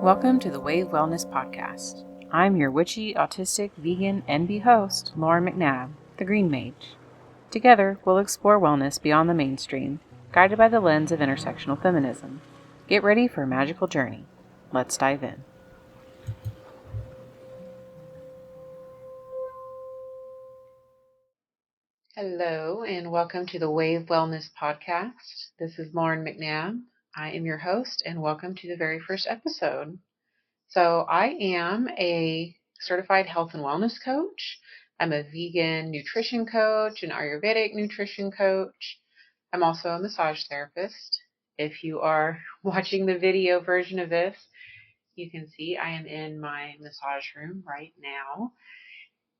Welcome to the w.a.v.e Wellness Podcast. I'm your witchy, autistic, vegan, enby host, Lauren McNabb, the Green Mage. Together, we'll explore wellness beyond the mainstream, guided by the lens of intersectional feminism. Get ready for a magical journey. Let's dive in. Hello, and welcome to the w.a.v.e Wellness Podcast. This is Lauren McNabb. I am your host, and welcome to the very first episode. So I am a certified health and wellness coach. I'm a vegan nutrition coach, an Ayurvedic nutrition coach. I'm also a massage therapist. If you are watching the video version of this, you can see I am in my massage room right now.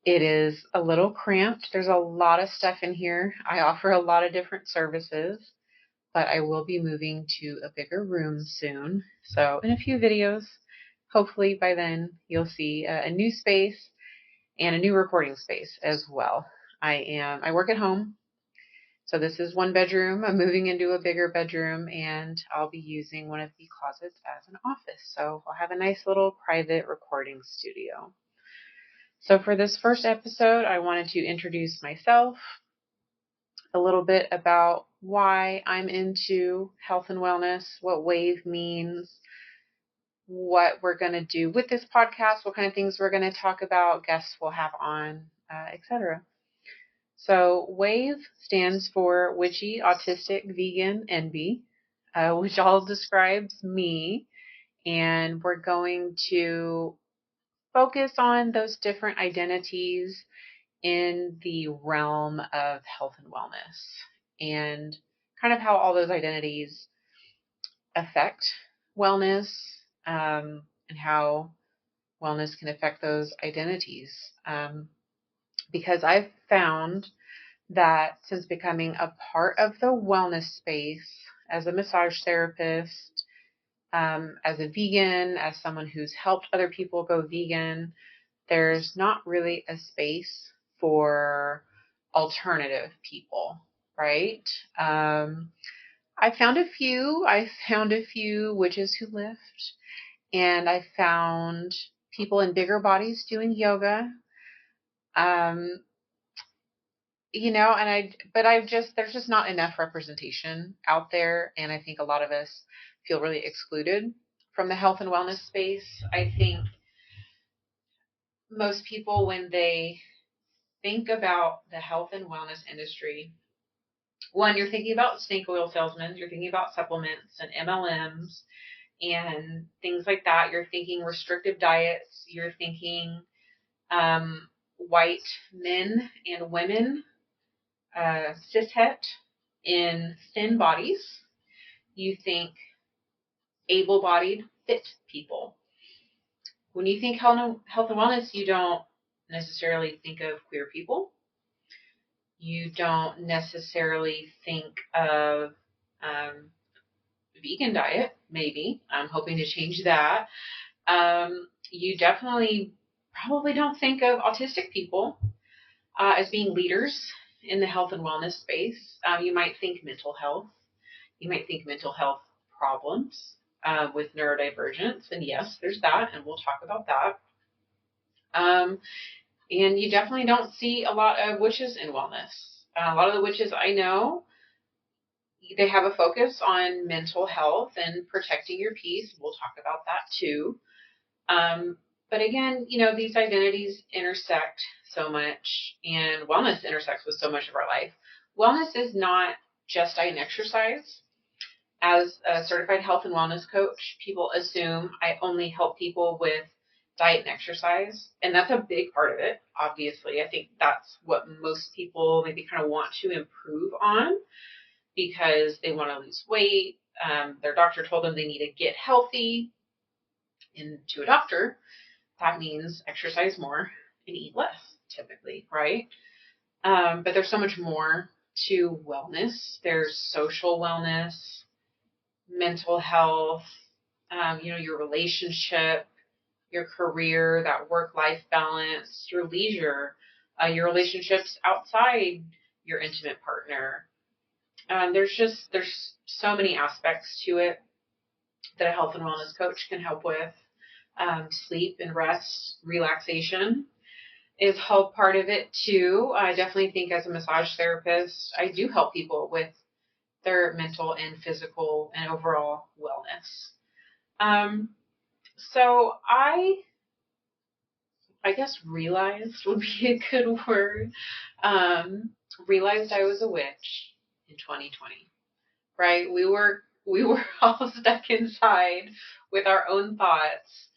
It is a little cramped. There's a lot of stuff in here. I offer a lot of different services, but I will be moving to a bigger room soon. So in a few videos, hopefully by then you'll see a new space and a new recording space as well. I work at home. So this is one bedroom. I'm moving into a bigger bedroom and I'll be using one of the closets as an office. So I'll have a nice little private recording studio. So for this first episode, I wanted to introduce myself, a little bit about why I'm into health and wellness, what w.a.v.e means, what we're going to do with this podcast, what kind of things we're going to talk about, guests we'll have on, etc. So w.a.v.e stands for witchy, autistic, vegan, enby, which all describes me. And we're going to focus on those different identities in the realm of health and wellness and kind of how all those identities affect wellness, and how wellness can affect those identities. Because I've found that since becoming a part of the wellness space as a massage therapist, as a vegan, as someone who's helped other people go vegan, there's not really a space for alternative people, right? I found a few witches who lift, and I found people in bigger bodies doing yoga. There's just not enough representation out there. And I think a lot of us feel really excluded from the health and wellness space. I think most people, when they think about the health and wellness industry, one, you're thinking about snake oil salesmen, you're thinking about supplements and MLMs and things like that. You're thinking restrictive diets. You're thinking white men and women, cishet in thin bodies. You think able-bodied, fit people. When you think health and wellness, you don't necessarily think of queer people. You don't necessarily think of vegan diet, maybe. I'm hoping to change that. You definitely probably don't think of autistic people as being leaders in the health and wellness space. You might think mental health. You might think mental health problems with neurodivergence. And yes, there's that, and we'll talk about that. And you definitely don't see a lot of witches in wellness. A lot of the witches I know, they have a focus on mental health and protecting your peace. We'll talk about that too. But again, these identities intersect so much, and wellness intersects with so much of our life. Wellness is not just diet and exercise. As a certified health and wellness coach, people assume I only help people with diet and exercise, and that's a big part of it, obviously. I think that's what most people maybe kind of want to improve on because they want to lose weight. Their doctor told them they need to get healthy, and to a doctor, that means exercise more and eat less, typically, right? But there's so much more to wellness. There's social wellness, mental health, your relationship, your career, that work-life balance, your leisure, your relationships outside your intimate partner. There's so many aspects to it that a health and wellness coach can help with. Sleep and rest, relaxation is all part of it too. I definitely think as a massage therapist, I do help people with their mental and physical and overall wellness. Um, so I guess realized would be a good word. Realized I was a witch in 2020. Right? We were all stuck inside with our own thoughts,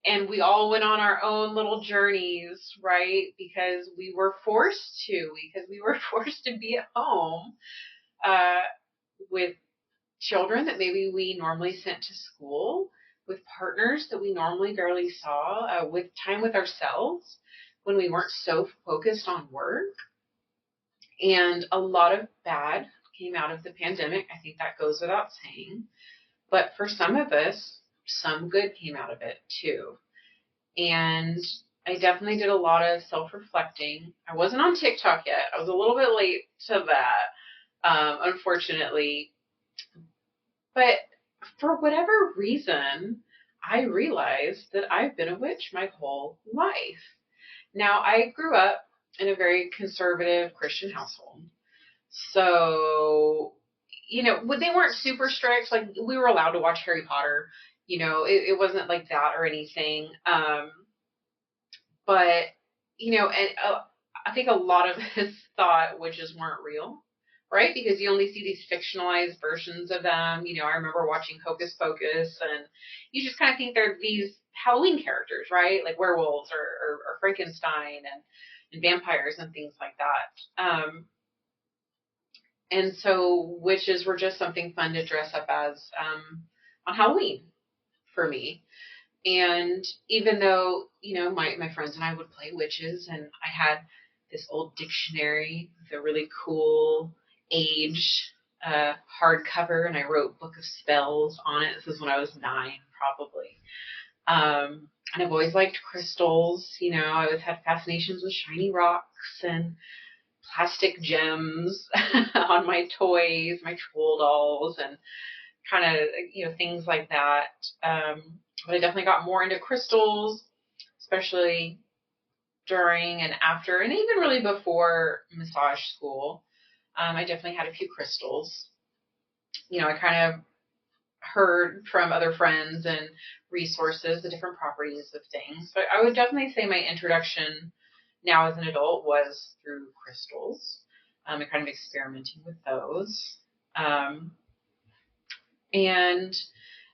and we all went on our own little journeys, right? Because we were forced to, because we were forced to be at home uh, with children that maybe we normally sent to school, with partners that we normally barely saw, with time with ourselves when we weren't so focused on work. And a lot of bad came out of the pandemic. I think that goes without saying. But for some of us, some good came out of it too. And I definitely did a lot of self-reflecting. I wasn't on TikTok yet. I was a little bit late to that, unfortunately. But for whatever reason, I realized that I've been a witch my whole life. Now, I grew up in a very conservative Christian household. So, they weren't super strict. Like, we were allowed to watch Harry Potter. It wasn't like that or anything. But, and I think a lot of us thought witches weren't real, right? Because you only see these fictionalized versions of them. I remember watching Hocus Pocus, and you just kind of think they're these Halloween characters, right? Like werewolves or Frankenstein and vampires and things like that. And so witches were just something fun to dress up as on Halloween for me. And even though, my friends and I would play witches, and I had this old dictionary with a really cool age hardcover, and I wrote Book of Spells on it. This is when I was 9, probably. And I've always liked crystals. I always had fascinations with shiny rocks and plastic gems on my toys, my troll dolls, and kind of, things like that. But I definitely got more into crystals, especially during and after, and even really before massage school. I definitely had a few crystals. I kind of heard from other friends and resources the different properties of things. But I would definitely say my introduction now as an adult was through crystals, and kind of experimenting with those.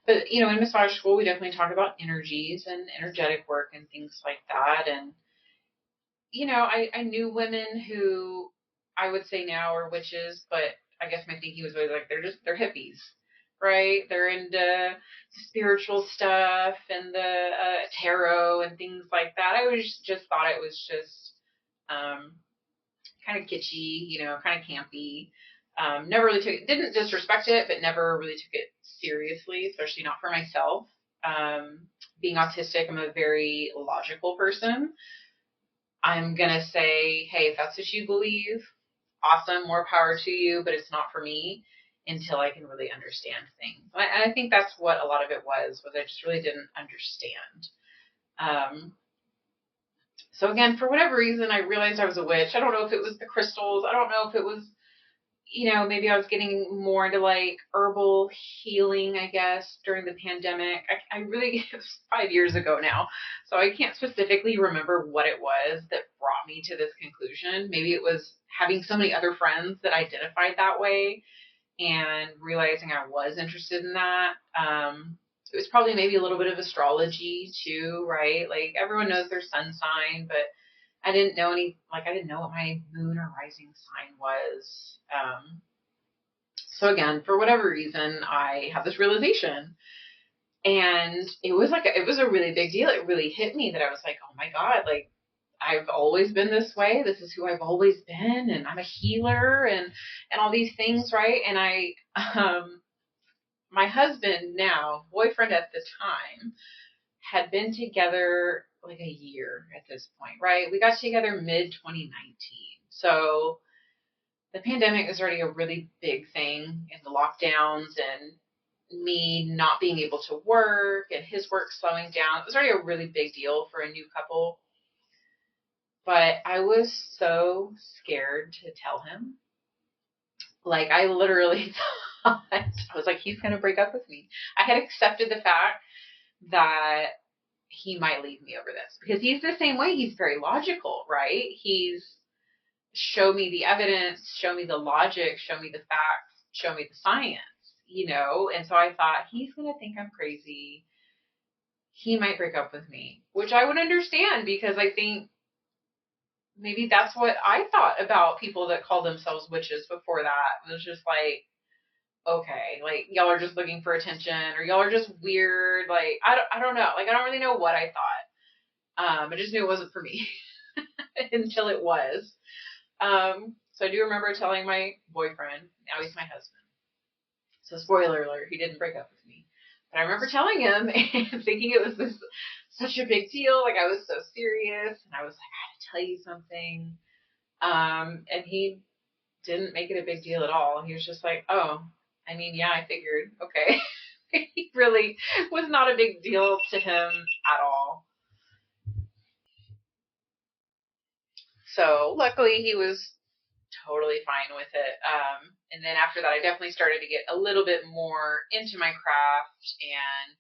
But in massage school, we definitely talk about energies and energetic work and things like that. And, I knew women who I would say now are witches, but I guess my thinking was always like, they're hippies, right? They're into spiritual stuff and the tarot and things like that. I always just thought it was just kind of kitschy, kind of campy. Never really didn't disrespect it, but never really took it seriously, especially not for myself. Being autistic, I'm a very logical person. I'm going to say, hey, if that's what you believe, awesome, more power to you, but it's not for me until I can really understand things. And I think that's what a lot of it was I just really didn't understand. So again, for whatever reason, I realized I was a witch. I don't know if it was the crystals. I don't know if it was, maybe I was getting more into like herbal healing, I guess, during the pandemic. I really, it was 5 years ago now, so I can't specifically remember what it was that brought me to this conclusion. Maybe it was having so many other friends that identified that way and realizing I was interested in that. It was probably maybe a little bit of astrology too, right? Like everyone knows their sun sign, but I didn't know I didn't know what my moon or rising sign was. So again, for whatever reason, I had this realization, and it was a really big deal. It really hit me that I was like, oh my God, like I've always been this way. This is who I've always been, and I'm a healer and all these things, right? And my husband now, boyfriend at the time, had been together like a year at this point, right? We got together mid 2019. So the pandemic was already a really big thing in the lockdowns, and me not being able to work and his work slowing down. It was already a really big deal for a new couple. But I was so scared to tell him. Like, I literally thought, I was like, he's going to break up with me. I had accepted the fact that he might leave me over this because he's the same way. He's very logical, right? He's show me the evidence, show me the logic, show me the facts, show me the science, And so I thought, he's going to think I'm crazy. He might break up with me, which I would understand because I think maybe that's what I thought about people that call themselves witches before that. It was just like, okay, like y'all are just looking for attention or y'all are just weird. Like, I don't know. Like, I don't really know what I thought. I just knew it wasn't for me until it was. So I do remember telling my boyfriend, now he's my husband. So spoiler alert, he didn't break up with me. But I remember telling him and thinking it was such a big deal. Like, I was so serious and I was like, I had to tell you something. And he didn't make it a big deal at all. He was just like, oh, I mean, yeah, I figured. Okay. He really was not a big deal to him at all. So luckily he was totally fine with it. And then after that, I definitely started to get a little bit more into my craft and,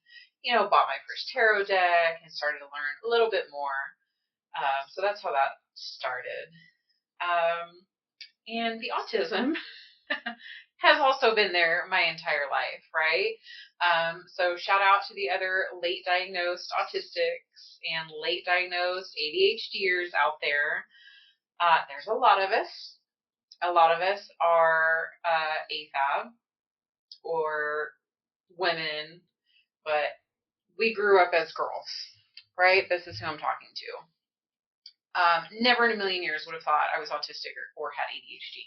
bought my first tarot deck and started to learn a little bit more. So that's how that started. And the autism has also been there my entire life, right? So shout out to the other late diagnosed autistics and late diagnosed ADHDers out there. There's a lot of us. A lot of us are a.v.e., or women, but we grew up as girls, right? This is who I'm talking to. Never in a million years would have thought I was autistic or had ADHD.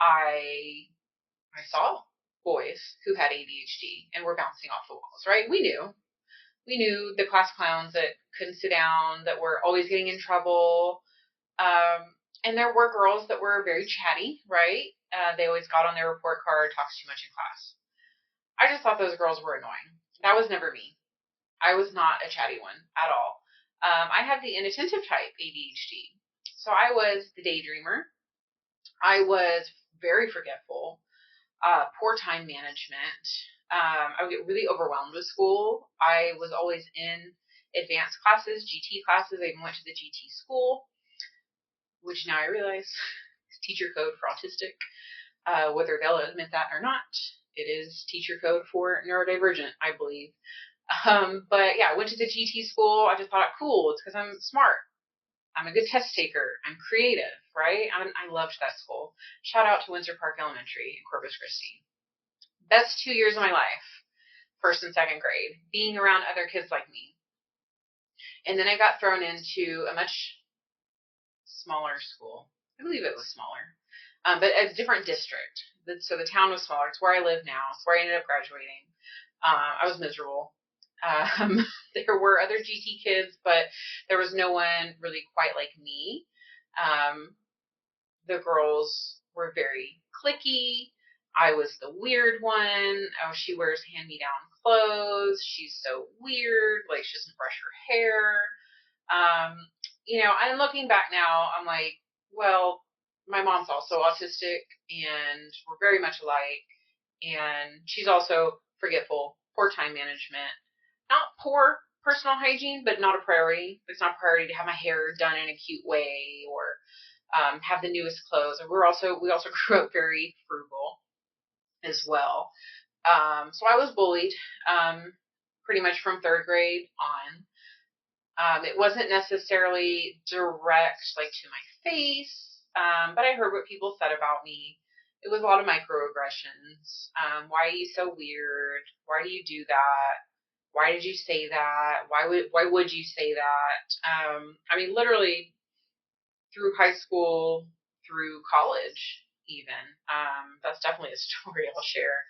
I saw boys who had ADHD and were bouncing off the walls, right? We knew the class clowns that couldn't sit down, that were always getting in trouble. And there were girls that were very chatty, right? They always got on their report card, talked too much in class. I just thought those girls were annoying. That was never me. I was not a chatty one at all. I have the inattentive type ADHD. So I was the daydreamer. I was very forgetful, poor time management. I would get really overwhelmed with school. I was always in advanced classes, GT classes. I even went to the GT school, which now I realize is teacher code for autistic. Whether they'll admit that or not, it is teacher code for neurodivergent, I believe. But yeah, I went to the GT school. I just thought, cool, it's because I'm smart. I'm a good test taker. I'm creative, right? I loved that school. Shout out to Windsor Park Elementary in Corpus Christi. Best 2 years of my life, first and second grade, being around other kids like me. And then I got thrown into a much smaller school. I believe it was smaller, but a different district. So the town was smaller. It's where I live now. It's where I ended up graduating. I was miserable. There were other GT kids, but there was no one really quite like me. The girls were very cliquey. I was the weird one. Oh, she wears hand-me-down clothes. She's so weird. Like, she doesn't brush her hair. And looking back now, I'm like, well, my mom's also autistic and we're very much alike. And she's also forgetful, poor time management, not poor personal hygiene, but not a priority. It's not a priority to have my hair done in a cute way or have the newest clothes. And we also grew up very frugal as well. So I was bullied pretty much from third grade on. It wasn't necessarily direct, like to my face, but I heard what people said about me. It was a lot of microaggressions. Why are you so weird? Why do you do that? Why did you say that? Why would you say that? Literally through high school, through college, even. That's definitely a story I'll share.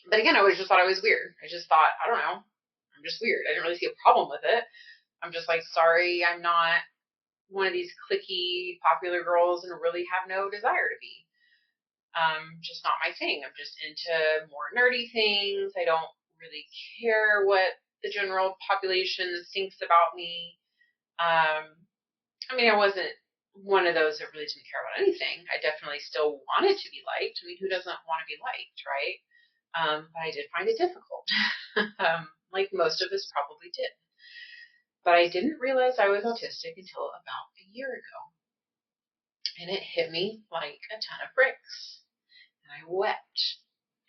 But again, I always just thought I was weird. I just thought, I don't know, I'm just weird. I didn't really see a problem with it. I'm just like, sorry, I'm not one of these cliquey, popular girls and really have no desire to be. just not my thing. I'm just into more nerdy things. I don't really care what the general population thinks about me. I mean, I wasn't one of those that really didn't care about anything. I definitely still wanted to be liked. I mean, who doesn't want to be liked, right? But I did find it difficult, like most of us probably did. But I didn't realize I was autistic until about a year ago. And it hit me like a ton of bricks. And I wept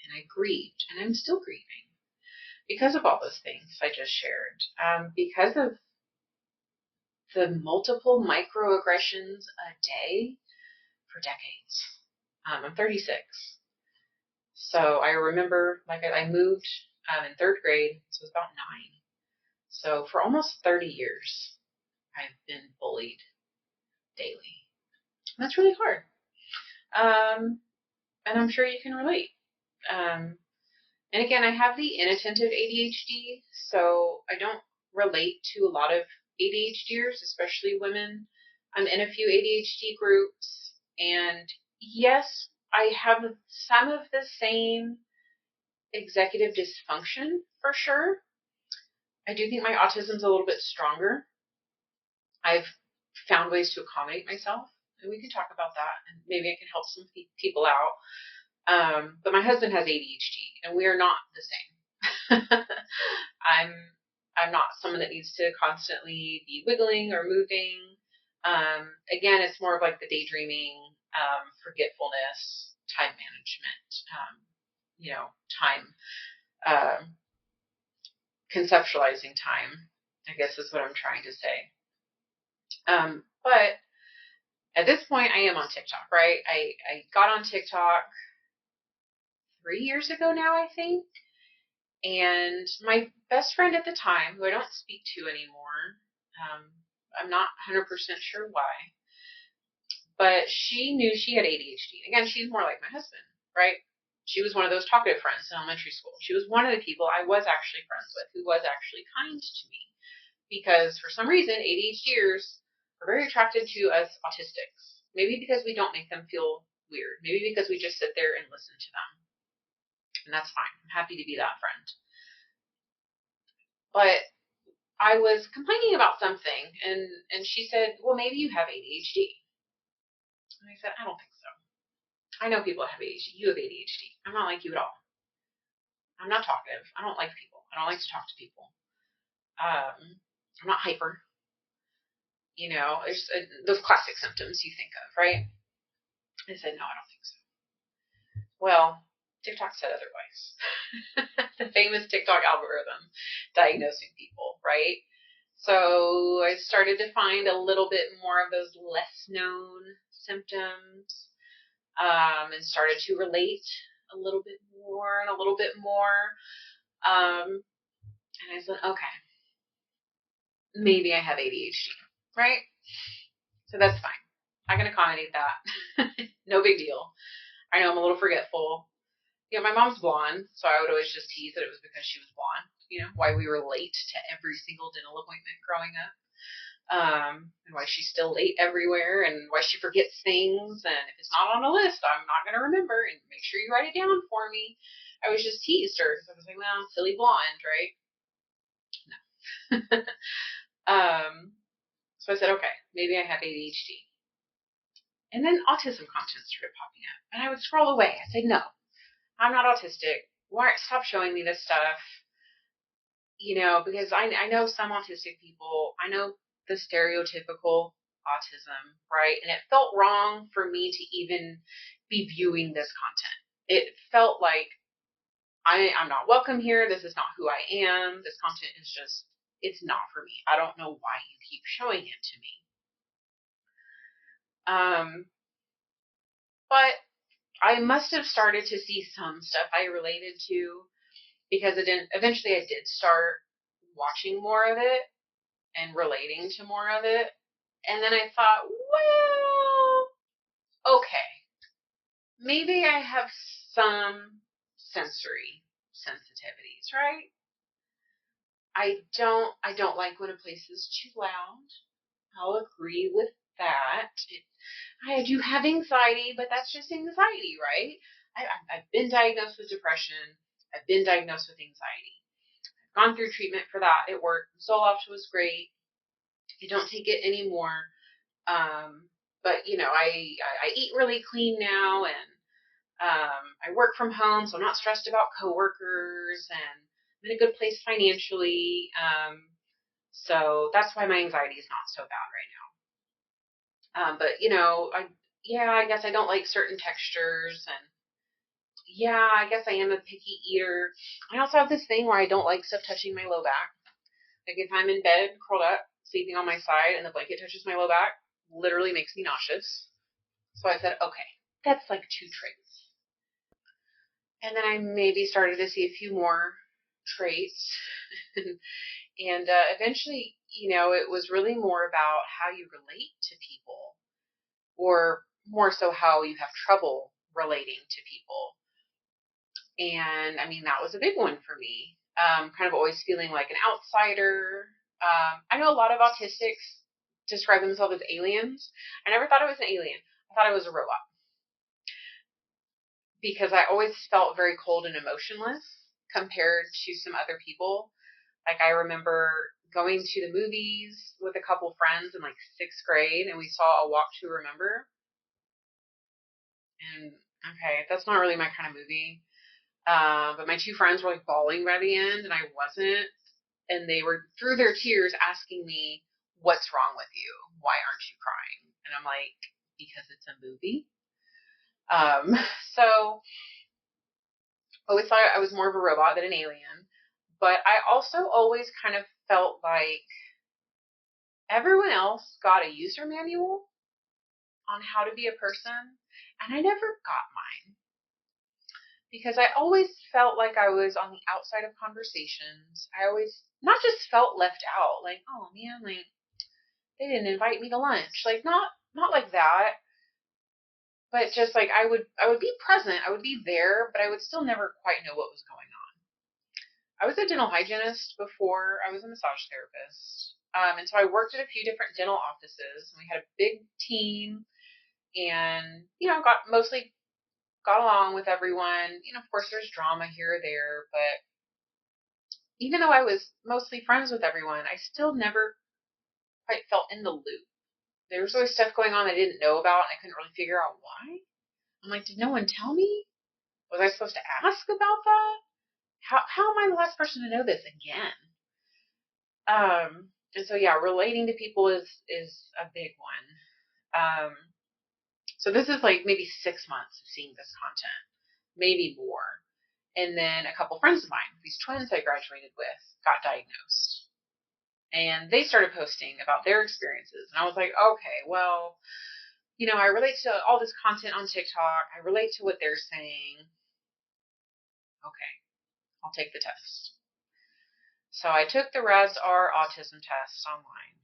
and I grieved, and I'm still grieving because of all those things I just shared, because of the multiple microaggressions a day for decades. I'm 36. So I remember, like, I moved in third grade, so it was about 9. So for almost 30 years, I've been bullied daily. And that's really hard. And I'm sure you can relate. And again, I have the inattentive ADHD, so I don't relate to a lot of ADHDers, especially women. I'm in a few ADHD groups, and yes, I have some of the same executive dysfunction for sure. I do think my autism's a little bit stronger. I've found ways to accommodate myself, and we can talk about that, and maybe I can help some people out. But my husband has ADHD, and we are not the same. I'm not someone that needs to constantly be wiggling or moving. Again, it's more of like the daydreaming, forgetfulness, time management, time, conceptualizing time, I guess is what I'm trying to say. But at this point, I am on TikTok, right? I got on TikTok 3 years ago now, I think. And my best friend at the time, who I don't speak to anymore, I'm not 100% sure why, but she knew she had ADHD. Again, she's more like my husband, right? She was one of those talkative friends in elementary school. She was one of the people I was actually friends with, who was actually kind to me. Because for some reason, ADHDers are very attracted to us autistics. Maybe because we don't make them feel weird. Maybe because we just sit there and listen to them. And that's fine. I'm happy to be that friend. But I was complaining about something, and she said, well, maybe you have ADHD. And I said, I don't think so. I know people have ADHD. You have ADHD. I'm not like you at all. I'm not talkative. I don't like people. I don't like to talk to people. I'm not hyper. There's those classic symptoms you think of, right? I said, no, I don't think so. Well, TikTok said otherwise. The famous TikTok algorithm diagnosing people, right? So I started to find a little bit more of those less known symptoms, and started to relate a little bit more and a little bit more. And I said, okay, maybe I have ADHD, right? So that's fine. I can accommodate that. No big deal. I know I'm a little forgetful. My mom's blonde, so I would always just tease that it was because she was blonde. Why we were late to every single dental appointment growing up. And why she's still late everywhere, and why she forgets things, and if it's not on a list, I'm not going to remember, and make sure you write it down for me. I was just teased her, because I was like, well, silly blonde, right? No. So I said, okay, maybe I have ADHD. And then autism content started popping up, and I would scroll away. I said, no, I'm not autistic. Why? Stop showing me this stuff. Because I know some autistic people. I know the stereotypical autism, right? And it felt wrong for me to even be viewing this content. It felt like I'm not welcome here. This is not who I am. This content is just, it's not for me. I don't know why you keep showing it to me. But I must have started to see some stuff I related to, because eventually I did start watching more of it and relating to more of it. And then I thought, well, okay, maybe I have some sensory sensitivities, right? I don't like when a place is too loud. I'll agree with that I do have anxiety, but that's just anxiety, right? I've been diagnosed with depression. I've been diagnosed with anxiety. I've gone through treatment for that. It worked. Zoloft was great. I don't take it anymore. But I eat really clean now, and I work from home, so I'm not stressed about coworkers, and I'm in a good place financially. So that's why my anxiety is not so bad right now. But I guess I don't like certain textures, and yeah, I guess I am a picky eater. I also have this thing where I don't like stuff touching my low back. Like if I'm in bed, curled up, sleeping on my side, and the blanket touches my low back, literally makes me nauseous. So I said, okay, that's like 2 traits. And then I maybe started to see a few more traits. And eventually, it was really more about how you relate to people, or more so how you have trouble relating to people. And I mean, that was a big one for me. Kind of always feeling like an outsider. I know a lot of autistics describe themselves as aliens. I never thought I was an alien. I thought I was a robot, because I always felt very cold and emotionless compared to some other people. Like I remember going to the movies with a couple friends in like 6th grade, and we saw A Walk to Remember. And okay, that's not really my kind of movie. But my 2 friends were like bawling by the end, and I wasn't. And they were through their tears asking me, "What's wrong with you? Why aren't you crying?" And I'm like, "Because it's a movie." So I always thought I was more of a robot than an alien. But I also always kind of felt like everyone else got a user manual on how to be a person, and I never got mine, because I always felt like I was on the outside of conversations. I always not just felt left out, like, oh man, like they didn't invite me to lunch, like not like that, but just like I would be present, I would be there, but I would still never quite know what was going on. I was a dental hygienist before I was a massage therapist. And so I worked at a few different dental offices, and we had a big team, and got along with everyone. Of course there's drama here or there, but even though I was mostly friends with everyone, I still never quite felt in the loop. There was always stuff going on I didn't know about, and I couldn't really figure out why. I'm like, did no one tell me? Was I supposed to ask about that? How am I the last person to know this again? And so yeah, relating to people is a big one. So this is like maybe 6 months of seeing this content, maybe more. And then a couple friends of mine, these twins I graduated with, got diagnosed. And they started posting about their experiences. And I was like, okay, well, I relate to all this content on TikTok. I relate to what they're saying. Okay, I'll take the test. So I took the RAS-R autism test online,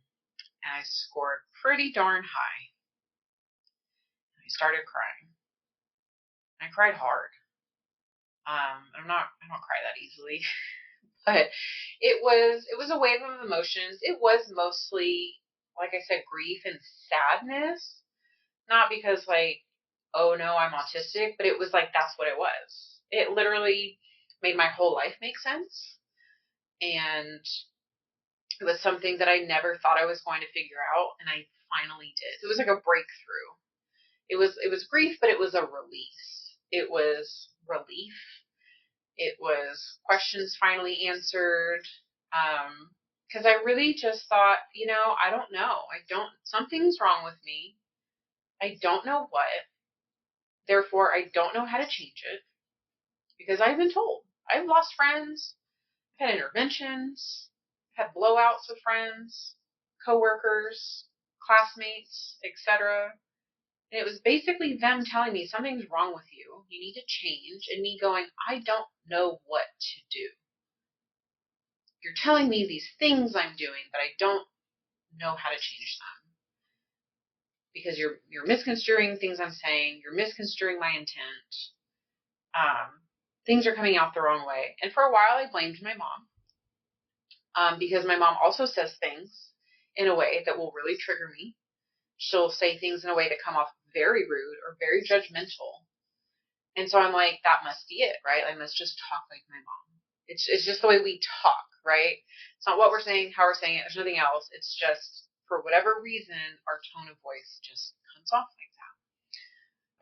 and I scored pretty darn high. I started crying. I cried hard. I don't cry that easily, but it was a wave of emotions. It was mostly, like I said, grief and sadness. Not because like, oh no, I'm autistic, but it was like that's what it was. It literally made my whole life make sense, and it was something that I never thought I was going to figure out, and I finally did. It was like a breakthrough. It was grief, but it was a release. It was relief. It was questions finally answered. Because I really just thought, I don't know. Something's wrong with me. I don't know what. Therefore, I don't know how to change it, because I've been told. I've lost friends. I've had interventions. I've had blowouts with friends, coworkers, classmates, etc. And it was basically them telling me something's wrong with you. You need to change. And me going, I don't know what to do. You're telling me these things I'm doing, but I don't know how to change them. Because you're misconstruing things I'm saying. You're misconstruing my intent. Things are coming out the wrong way. And for a while, I blamed my mom. Because my mom also says things in a way that will really trigger me. she'll say things in a way that come off very rude or very judgmental. And so I'm like, that must be it, right? I must just talk like my mom. It's just the way we talk, right? It's not what we're saying, how we're saying it. There's nothing else. It's just, for whatever reason, our tone of voice just comes off like that.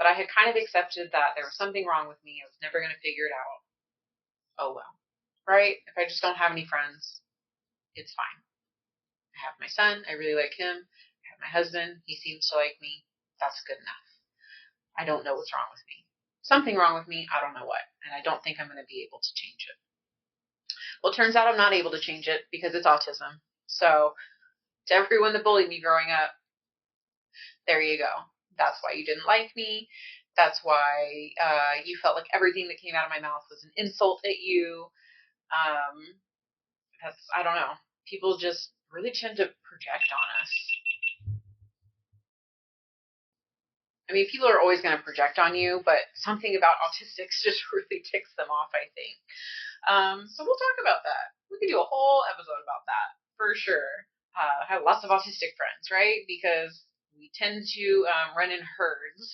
But I had kind of accepted that there was something wrong with me. I was never going to figure it out. Oh well, right? If I just don't have any friends, it's fine. I have my son. I really like him. I have my husband. He seems to like me. That's good enough. I don't know what's wrong with me. Something wrong with me. I don't know what. And I don't think I'm going to be able to change it. Well, it turns out I'm not able to change it because it's autism. So to everyone that bullied me growing up, there you go. That's why you didn't like me. That's why you felt like everything that came out of my mouth was an insult at you. I don't know. People just really tend to project on us. I mean, people are always going to project on you, but something about autistics just really ticks them off, I think. So we'll talk about that. We could do a whole episode about that for sure. I have lots of autistic friends, right? Because we tend to run in herds.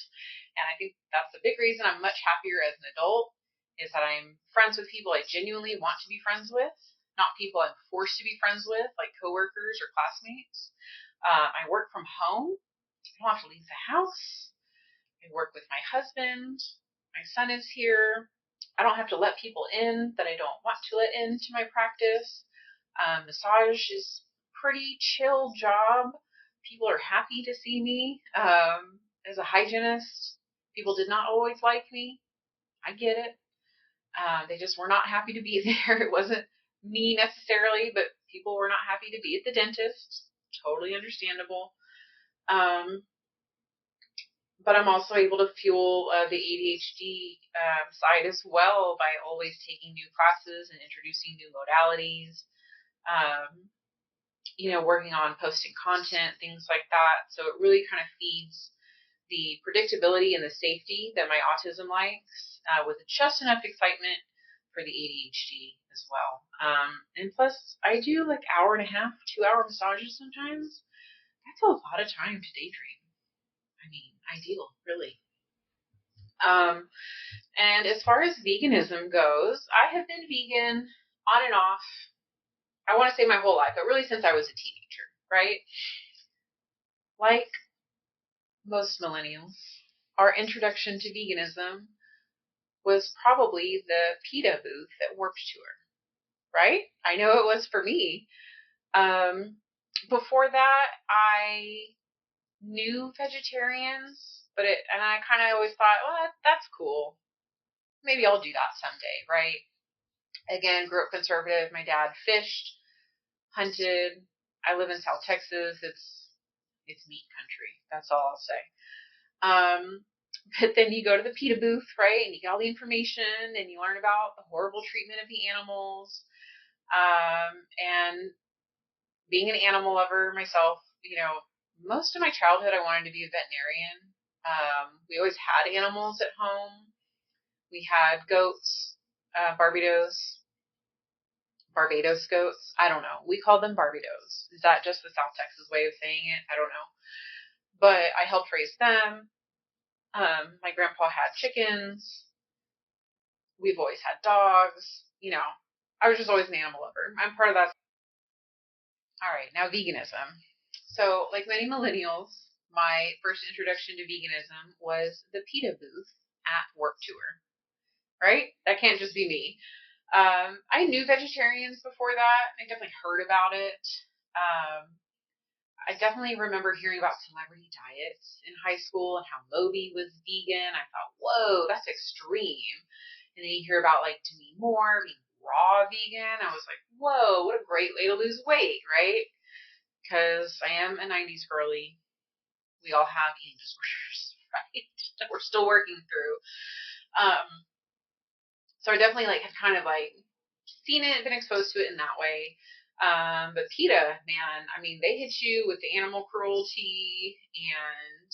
And I think that's the big reason I'm much happier as an adult is that I'm friends with people I genuinely want to be friends with, not people I'm forced to be friends with, like coworkers or classmates. I work from home. I don't have to leave the house. I work with my husband. My son is here. I don't have to let people in that I don't want to let into my practice. Massage is a pretty chill job. People are happy to see me. As a hygienist, people did not always like me. I get it. They just were not happy to be there. It wasn't me necessarily, but people were not happy to be at the dentist. Totally understandable. But I'm also able to fuel the ADHD side as well by always taking new classes and introducing new modalities, working on posting content, things like that. So it really kind of feeds the predictability and the safety that my autism likes with just enough excitement for the ADHD as well. And plus, I do like hour and a half, 2 hour massages sometimes. That's a lot of time to daydream. I mean, ideal, really. And as far as veganism goes, I have been vegan on and off, I want to say my whole life, but really since I was a teenager, right? Like most millennials, our introduction to veganism was probably the PETA booth at Warped Tour, right? I know it was for me. Before that, I knew vegetarians, and I kind of always thought, well, that's cool. Maybe I'll do that someday, right? Again, grew up conservative. My dad fished, hunted. I live in South Texas. It's meat country. That's all I'll say. But then you go to the PETA booth, right? And you get all the information and you learn about the horrible treatment of the animals. And being an animal lover myself, most of my childhood I wanted to be a veterinarian. We always had animals at home. We had goats, Barbados goats. I don't know. We call them Barbados. Is that just the South Texas way of saying it? I don't know. But I helped raise them. My grandpa had chickens. We've always had dogs. I was just always an animal lover. I'm part of that. All right, now veganism. So, like many millennials, my first introduction to veganism was the PETA booth at Warped Tour. Right? That can't just be me. I knew vegetarians before that. I definitely heard about it. I definitely remember hearing about celebrity diets in high school and how Moby was vegan. I thought, whoa, that's extreme. And then you hear about like Demi Moore being raw vegan. I was like, whoa, what a great way to lose weight, right? Because I am a 90s girly. We all have eating disorders, right? That we're still working through. So I definitely had kind of seen it, been exposed to it in that way. But PETA, man, I mean, they hit you with the animal cruelty and,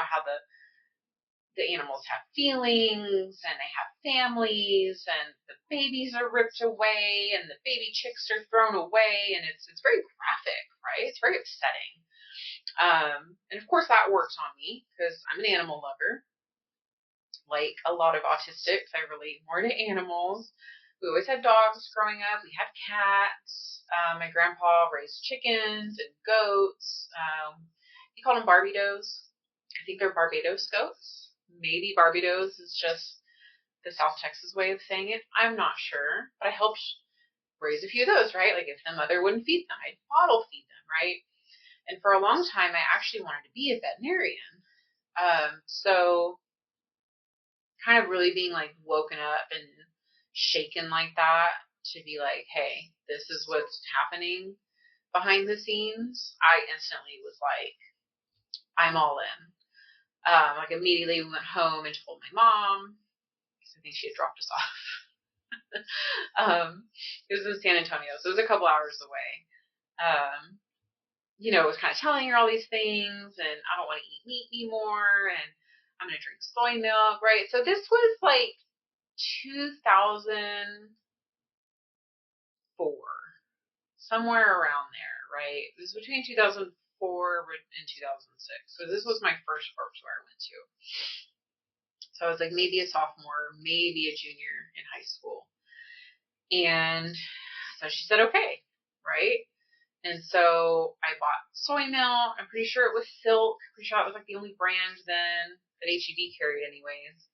how the animals have feelings and they have families and the babies are ripped away and the baby chicks are thrown away. And it's very graphic, right? It's very upsetting. And of course that works on me because I'm an animal lover. Like a lot of autistics, I relate more to animals. We always had dogs growing up. We had cats. My grandpa raised chickens and goats. He called them Barbados. I think they're Barbados goats. Maybe Barbados is just the South Texas way of saying it. I'm not sure, but I helped raise a few of those, right? Like if the mother wouldn't feed them, I'd bottle feed them, right? And for a long time, I actually wanted to be a veterinarian. So kind of really being like woken up and shaken like that to be like, hey, this is what's happening behind the scenes. I instantly was like, I'm all in. Like immediately we went home and told my mom because I think she had dropped us off. It was in San Antonio, so it was a couple hours away. Was kind of telling her all these things, and I don't want to eat meat anymore, and I'm going to drink soy milk, right? So this was like 2004, somewhere around there, right? It was between 2004 and 2006. So this was my first corpse where I went to. So I was like maybe a sophomore, maybe a junior in high school. And so she said, okay, right? And so I bought soy milk. I'm pretty sure it was Silk. Pretty sure it was like the only brand then that H-E-B carried anyways.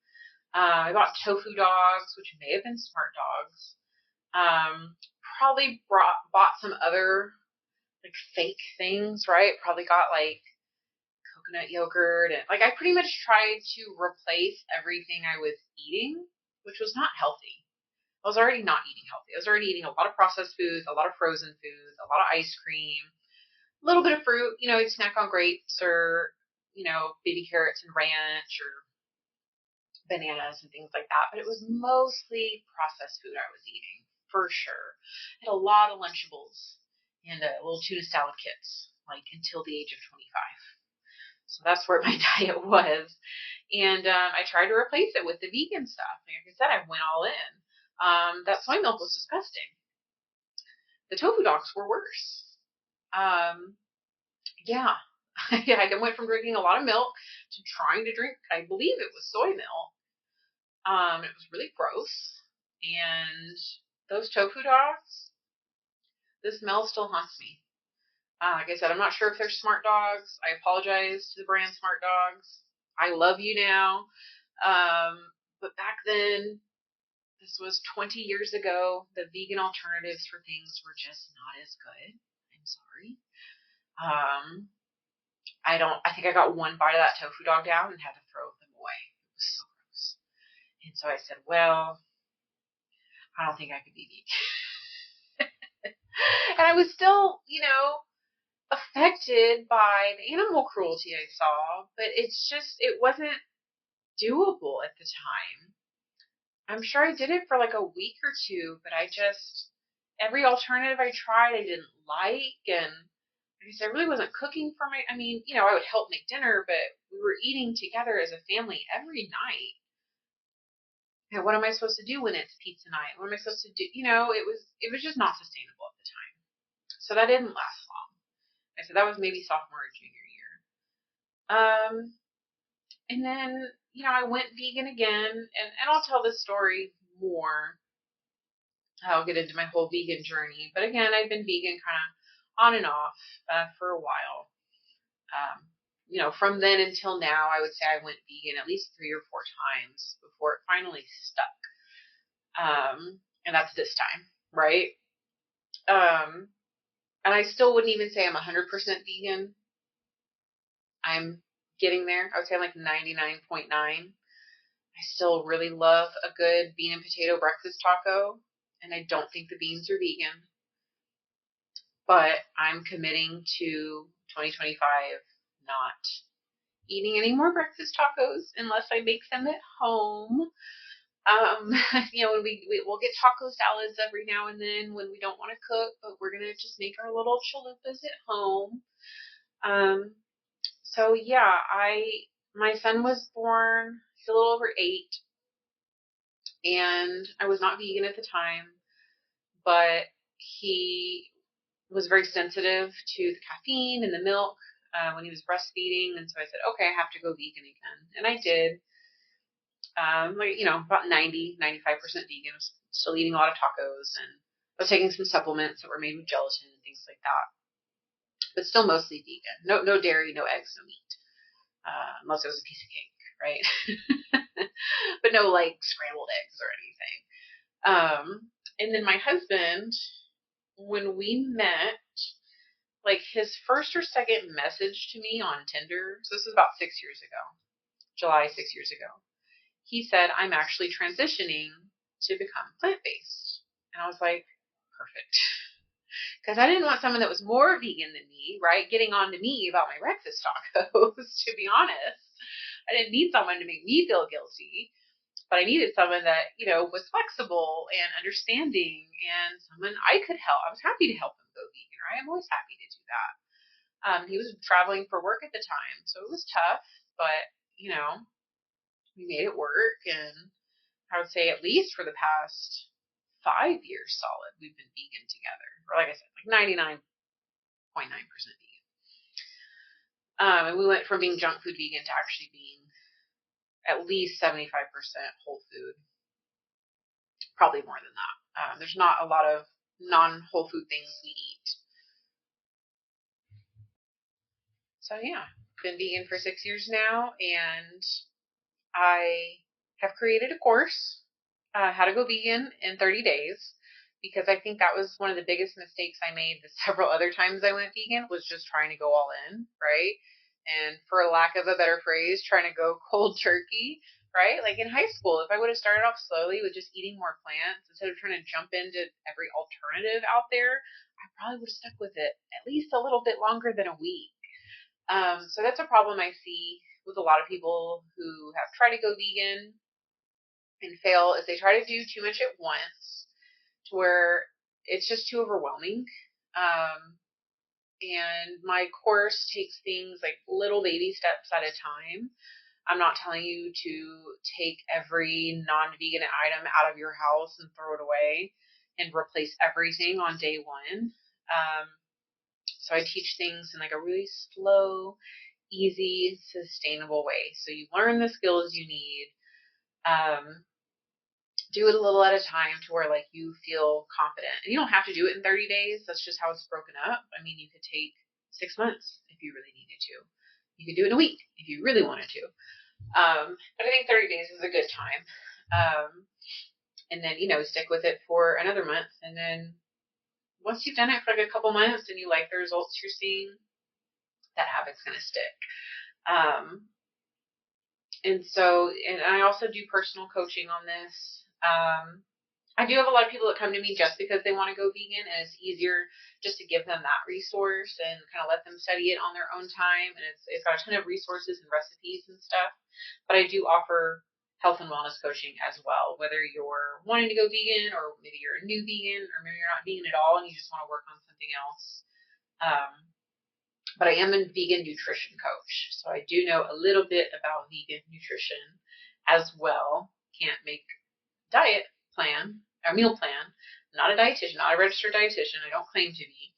I bought tofu dogs, which may have been Smart Dogs. Probably bought some other like fake things, right? Probably got like coconut yogurt, and like I pretty much tried to replace everything I was eating, which was not healthy. I was already not eating healthy. I was already eating a lot of processed foods, a lot of frozen foods, a lot of ice cream, a little bit of fruit. I'd snack on grapes or baby carrots and ranch or bananas and things like that. But it was mostly processed food I was eating, for sure. I had a lot of Lunchables and little tuna salad kits, like until the age of 25. So that's where my diet was. And I tried to replace it with the vegan stuff. Like I said, I went all in. That soy milk was disgusting. The tofu dogs were worse. Yeah. I went from drinking a lot of milk to trying to drink, I believe it was soy milk. It was really gross. And those tofu dogs, the smell still haunts me. Like I said, I'm not sure if they're Smart Dogs. I apologize to the brand Smart Dogs. I love you now. But back then, this was 20 years ago, the vegan alternatives for things were just not as good. I'm sorry. I think I got one bite of that tofu dog down and had to throw them away. It was so gross. And so I said, well, I don't think I could be vegan. And I was still, affected by the animal cruelty I saw, but it wasn't doable at the time. I'm sure I did it for like a week or two, but every alternative I tried, I didn't like. And like I said, I really wasn't cooking for I would help make dinner, but we were eating together as a family every night. And what am I supposed to do when it's pizza night? What am I supposed to do? It was just not sustainable at the time. So that didn't last long. I said that was maybe sophomore or junior year. And then, I went vegan again, and I'll tell this story more. I'll get into my whole vegan journey. But again, I've been vegan kind of on and off for a while. From then until now, I would say I went vegan at least 3 or 4 times before it finally stuck. And that's this time, right? And I still wouldn't even say I'm 100% vegan. I'm getting there. I would say I'm like 99.9. I still really love a good bean and potato breakfast taco, and I don't think the beans are vegan. But I'm committing to 2025 not eating any more breakfast tacos unless I make them at home. We'll get taco salads every now and then when we don't want to cook, but we're gonna just make our little chalupas at home. So yeah, my son was born, he's a little over 8, and I was not vegan at the time, but he was very sensitive to the caffeine and the milk. when he was breastfeeding. And so I said, okay, I have to go vegan again. And I did. About 95% vegan. I was still eating a lot of tacos, and I was taking some supplements that were made with gelatin and things like that, but still mostly vegan. No dairy, no eggs, no meat, unless it was a piece of cake, right? But no like scrambled eggs or anything. And then my husband, when we met, like his first or second message to me on Tinder, so this is about 6 years ago, July 6 years ago, he said, I'm actually transitioning to become plant-based. And I was like, perfect. Because I didn't want someone that was more vegan than me, right, getting on to me about my breakfast tacos, to be honest. I didn't need someone to make me feel guilty, but I needed someone that, was flexible and understanding and someone I could help. I was happy to help him go vegan, right? I'm always happy to do that. He was traveling for work at the time, so it was tough, but, we made it work, and I would say at least for the past 5 years solid, we've been vegan together. Or like I said, like 99.9% vegan. And we went from being junk food vegan to actually being at least 75% whole food. Probably more than that. There's not a lot of non-whole food things we eat. So yeah, been vegan for 6 years now, and I have created a course, how to go vegan in 30 days, because I think that was one of the biggest mistakes I made the several other times I went vegan, was just trying to go all in, right? And for lack of a better phrase, trying to go cold turkey, right? Like in high school, if I would have started off slowly with just eating more plants instead of trying to jump into every alternative out there, I probably would have stuck with it at least a little bit longer than a week. So that's a problem I see with a lot of people who have tried to go vegan and fail, is they try to do too much at once to where it's just too overwhelming. And my course takes things like little baby steps at a time. I'm not telling you to take every non-vegan item out of your house and throw it away and replace everything on day one. So I teach things in like a really slow, easy, sustainable way. So you learn the skills you need. Do it a little at a time to where like you feel confident. And you don't have to do it in 30 days. That's just how it's broken up. I mean, you could take 6 months if you really needed to. You could do it in a week if you really wanted to. But I think 30 days is a good time. And then, stick with it for another month. And then once you've done it for like a couple months and you like the results you're seeing, that habit's going to stick. And I also do personal coaching on this. I do have a lot of people that come to me just because they want to go vegan, and it's easier just to give them that resource and kind of let them study it on their own time. And it's got a ton of resources and recipes and stuff. But I do offer health and wellness coaching as well, whether you're wanting to go vegan or maybe you're a new vegan or maybe you're not vegan at all and you just want to work on something else. But I am a vegan nutrition coach, so I do know a little bit about vegan nutrition as well. Can't make diet plan or meal plan. I'm not a dietitian, not a registered dietitian. I don't claim to be.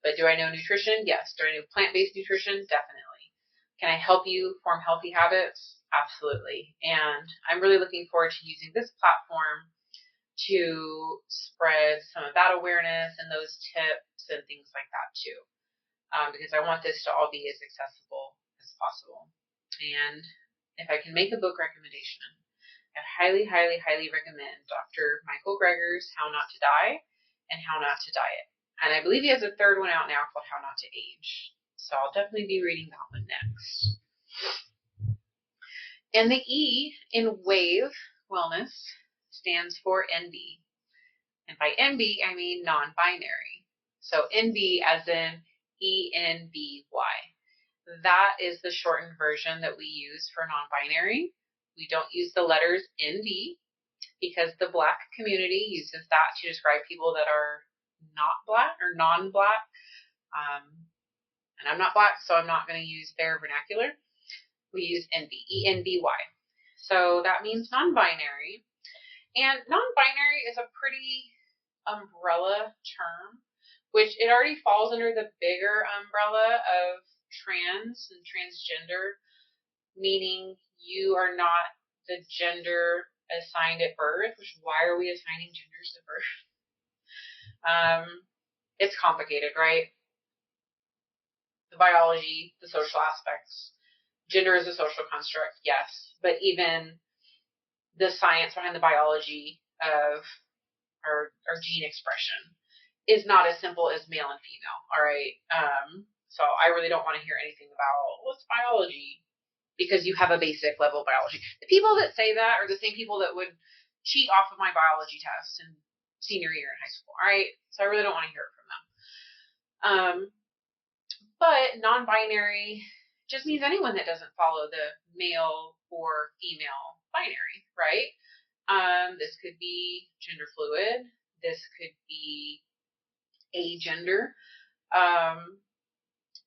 But do I know nutrition? Yes. Do I know plant-based nutrition? Definitely. Can I help you form healthy habits? Absolutely. And I'm really looking forward to using this platform to spread some of that awareness and those tips and things like that too. Because I want this to all be as accessible as possible. And if I can make a book recommendation, I highly, highly, highly recommend Dr. Michael Greger's How Not to Die and How Not to Diet. And I believe he has a third one out now called How Not to Age. So I'll definitely be reading that one next. And the E in w.a.v.e wellness stands for enby. And by enby, I mean non-binary. So enby as in ENBY. That is the shortened version that we use for non-binary. We don't use the letters NB because the Black community uses that to describe people that are not Black or non-Black. And I'm not Black, so I'm not going to use their vernacular. We use NB, ENBY. So that means non-binary. And non-binary is a pretty umbrella term, which it already falls under the bigger umbrella of trans and transgender, meaning you are not the gender assigned at birth, which why are we assigning genders at birth? It's complicated, right? The biology, the social aspects. Gender is a social construct, yes, but even the science behind the biology of our gene expression is not as simple as male and female, all right? So I really don't want to hear anything about what's biology because you have a basic level of biology. The people that say that are the same people that would cheat off of my biology test in senior year in high school, all right? So I really don't want to hear it from them. But non-binary just means anyone that doesn't follow the male or female binary, right? This could be gender fluid. This could be agender.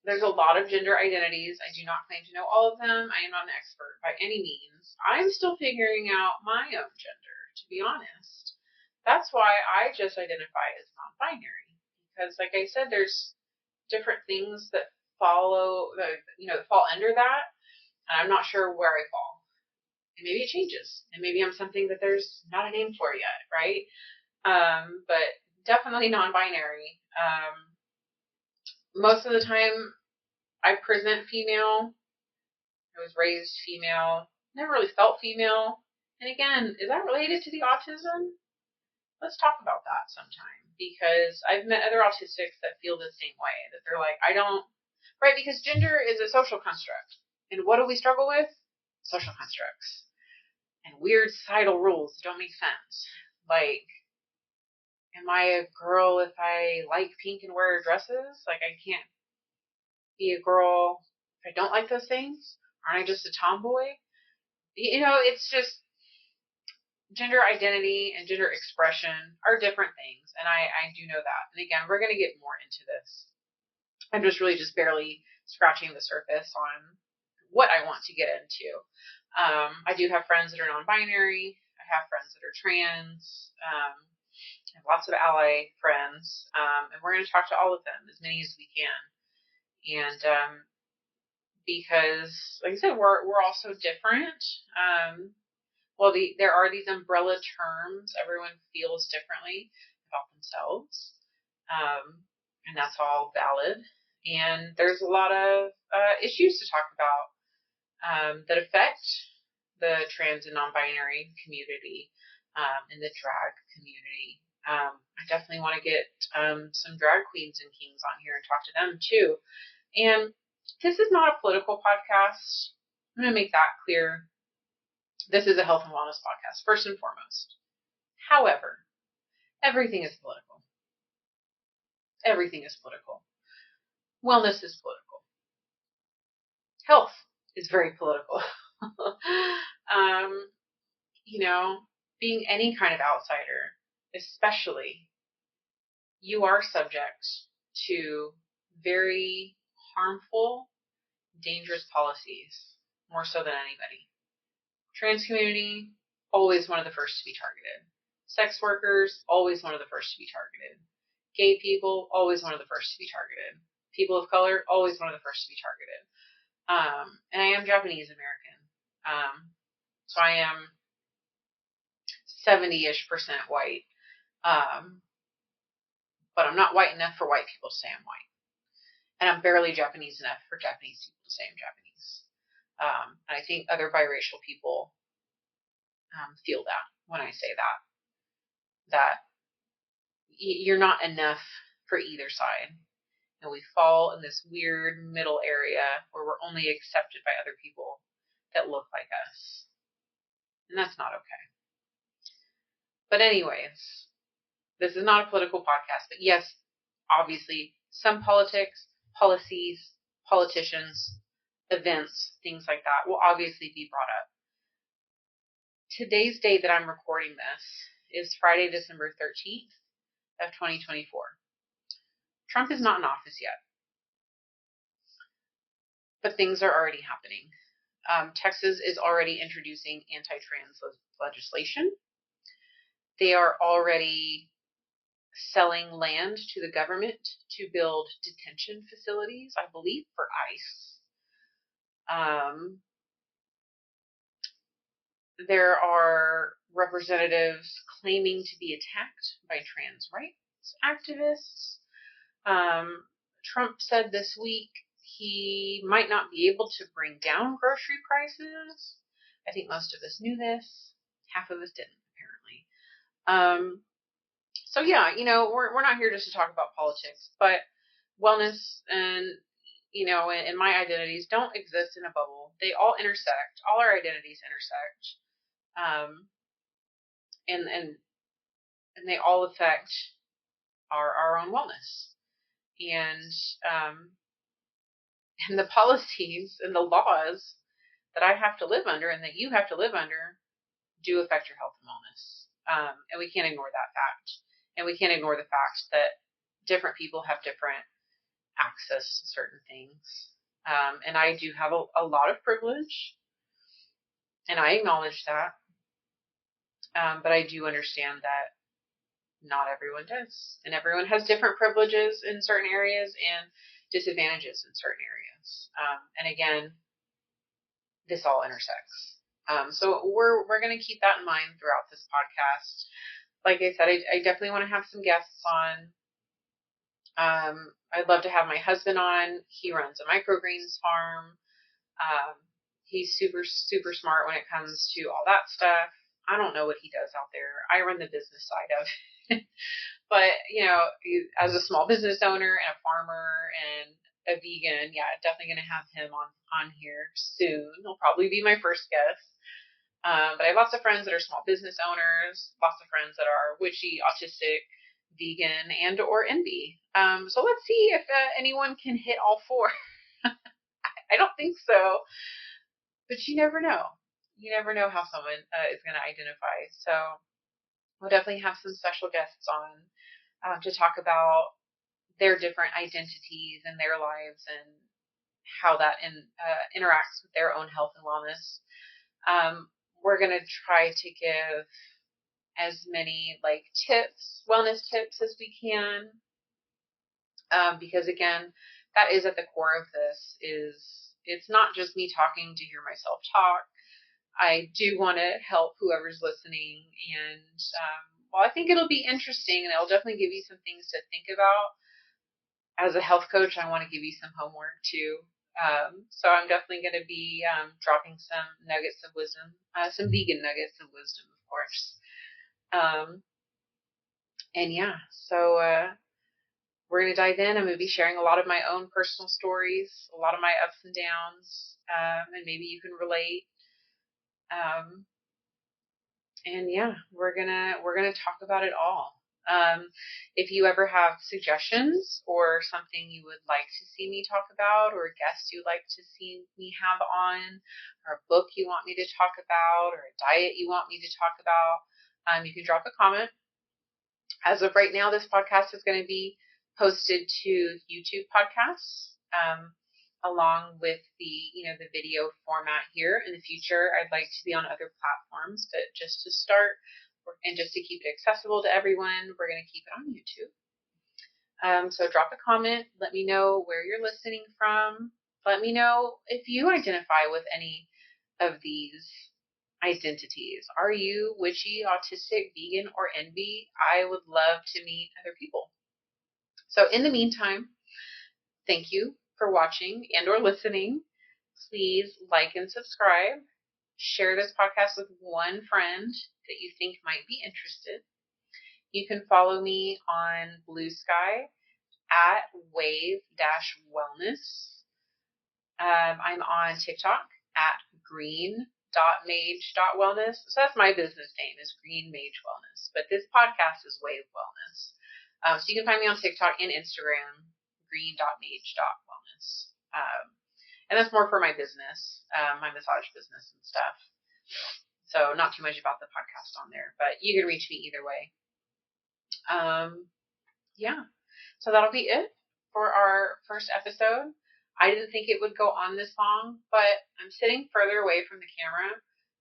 There's a lot of gender identities. I do not claim to know all of them. I am not an expert by any means. I'm still figuring out my own gender, to be honest. That's why I just identify as non-binary. Because like I said, there's different things that fall under that. And I'm not sure where I fall. And maybe it changes. And maybe I'm something that there's not a name for yet, right? But definitely non-binary. Most of the time, I present female. I was raised female. Never really felt female. And again, is that related to the autism? Let's talk about that sometime. Because I've met other autistics that feel the same way. That they're like, right? Because gender is a social construct. And what do we struggle with? Social constructs. And weird societal rules that don't make sense. Like, am I a girl if I like pink and wear dresses? Like, I can't be a girl if I don't like those things? Aren't I just a tomboy? It's just gender identity and gender expression are different things. And I do know that. And again, we're going to get more into this. I'm just really just barely scratching the surface on what I want to get into. I do have friends that are non-binary. I have friends that are trans. I have lots of ally friends. And we're going to talk to all of them, as many as we can. And because, like I said, we're all so different. There are these umbrella terms. Everyone feels differently about themselves, and that's all valid. And there's a lot of issues to talk about that affect the trans and non-binary community and the drag community. I definitely want to get some drag queens and kings on here and talk to them too. And this is not a political podcast. I'm going to make that clear. This is a health and wellness podcast, first and foremost. However, everything is political. Everything is political. Wellness is political. Health is very political. Being any kind of outsider, especially, you are subject to very harmful, dangerous policies, more so than anybody. Trans community, always one of the first to be targeted. Sex workers, always one of the first to be targeted. Gay people, always one of the first to be targeted. People of color, always one of the first to be targeted. And I am Japanese American. So I am 70-ish% white. But I'm not white enough for white people to say I'm white. And I'm barely Japanese enough for Japanese people to say I'm Japanese. And I think other biracial people feel that when I say that you're not enough for either side. And we fall in this weird middle area where we're only accepted by other people that look like us. And that's not okay. But anyways, this is not a political podcast. But yes, obviously, some politics, policies, politicians, events, things like that will obviously be brought up. Today's date that I'm recording this is Friday, December 13th of 2024. Trump is not in office yet. But things are already happening. Texas is already introducing anti-trans legislation. They are already selling land to the government to build detention facilities, I believe, for ICE. There are representatives claiming to be attacked by trans rights activists. Trump said this week he might not be able to bring down grocery prices. I think most of us knew this. Half of us didn't, apparently. So yeah, we're not here just to talk about politics, but wellness and and my identities don't exist in a bubble. They all intersect. All our identities intersect, and they all affect our own wellness. And and the policies and the laws that I have to live under and that you have to live under do affect your health and wellness. And we can't ignore that fact. And we can't ignore the fact that different people have different access to certain things. And I do have a lot of privilege, and I acknowledge that. But I do understand that not everyone does. And everyone has different privileges in certain areas and disadvantages in certain areas. And again, this all intersects. So we're going to keep that in mind throughout this podcast. Like I said, I definitely want to have some guests on. I'd love to have my husband on. He runs a microgreens farm. He's super, super smart when it comes to all that stuff. I don't know what he does out there. I run the business side of it. But, as a small business owner and a farmer and a vegan, yeah, definitely going to have him on here soon. He'll probably be my first guest. But I have lots of friends that are small business owners, lots of friends that are witchy, autistic, vegan, and or enby. So let's see if anyone can hit all four. I don't think so, but you never know. You never know how someone is going to identify. So we'll definitely have some special guests on to talk about their different identities and their lives and how that interacts with their own health and wellness. We're going to try to give as many tips, wellness tips as we can, because again, that is at the core of this. It's not just me talking to hear myself talk. I do want to help whoever's listening, and well, I think it'll be interesting, and it'll definitely give you some things to think about. As a health coach, I want to give you some homework too. So I'm definitely going to be dropping some nuggets of wisdom, some vegan nuggets of wisdom, of course. And yeah, so we're going to dive in. I'm going to be sharing a lot of my own personal stories, a lot of my ups and downs, and maybe you can relate. And yeah, we're gonna talk about it all. If you ever have suggestions or something you would like to see me talk about, or a guest you'd like to see me have on, or a book you want me to talk about, or a diet you want me to talk about, you can drop a comment. As of right now, this podcast is going to be posted to YouTube podcasts, along with the video format here. In the future, I'd like to be on other platforms, but just to start and just to keep it accessible to everyone, we're going to keep it on YouTube. So drop a comment. Let me know where you're listening from. Let me know if you identify with any of these identities. Are you witchy, autistic, vegan, or enby? I would love to meet other people. So in the meantime, thank you for watching and or listening. Please like and subscribe. Share this podcast with one friend that you think might be interested. You can follow me on Blue Sky at w.a.v.e. I'm on TikTok at green.mage.wellness. So that's my business name, is Green Mage Wellness. But this podcast is w.a.v.e. Wellness. So you can find me on TikTok and Instagram, green.mage.wellness. And that's more for my business, my massage business and stuff. So not too much about the podcast on there, but you can reach me either way. Yeah. So that'll be it for our first episode. I didn't think it would go on this long, but I'm sitting further away from the camera,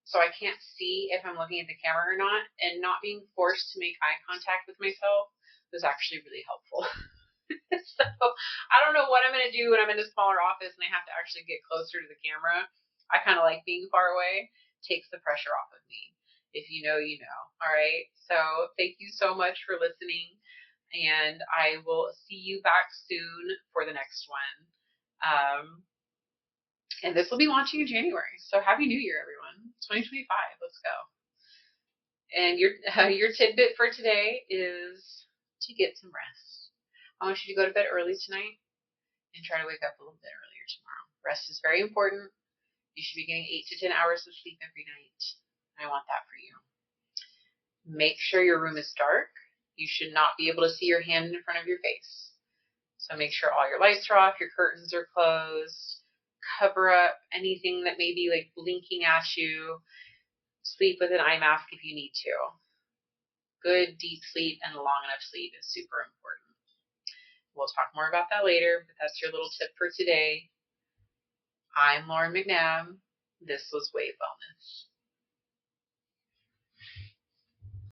so I can't see if I'm looking at the camera or not, and not being forced to make eye contact with myself was actually really helpful. So I don't know what I'm going to do when I'm in a smaller office and I have to actually get closer to the camera. I kind of like being far away. Takes the pressure off of me. If you know, you know. All right. So thank you so much for listening. And I will see you back soon for the next one. And this will be launching in January. So happy New Year, everyone. 2025. Let's go. And your tidbit for today is to get some rest. I want you to go to bed early tonight and try to wake up a little bit earlier tomorrow. Rest is very important. You should be getting 8 to 10 hours of sleep every night. I want that for you. Make sure your room is dark. You should not be able to see your hand in front of your face. So make sure all your lights are off, your curtains are closed. Cover up anything that may be like blinking at you. Sleep with an eye mask if you need to. Good deep sleep and long enough sleep is super important. We'll talk more about that later, but that's your little tip for today. I'm Lauren McNabb. This was w.a.v.e. Wellness.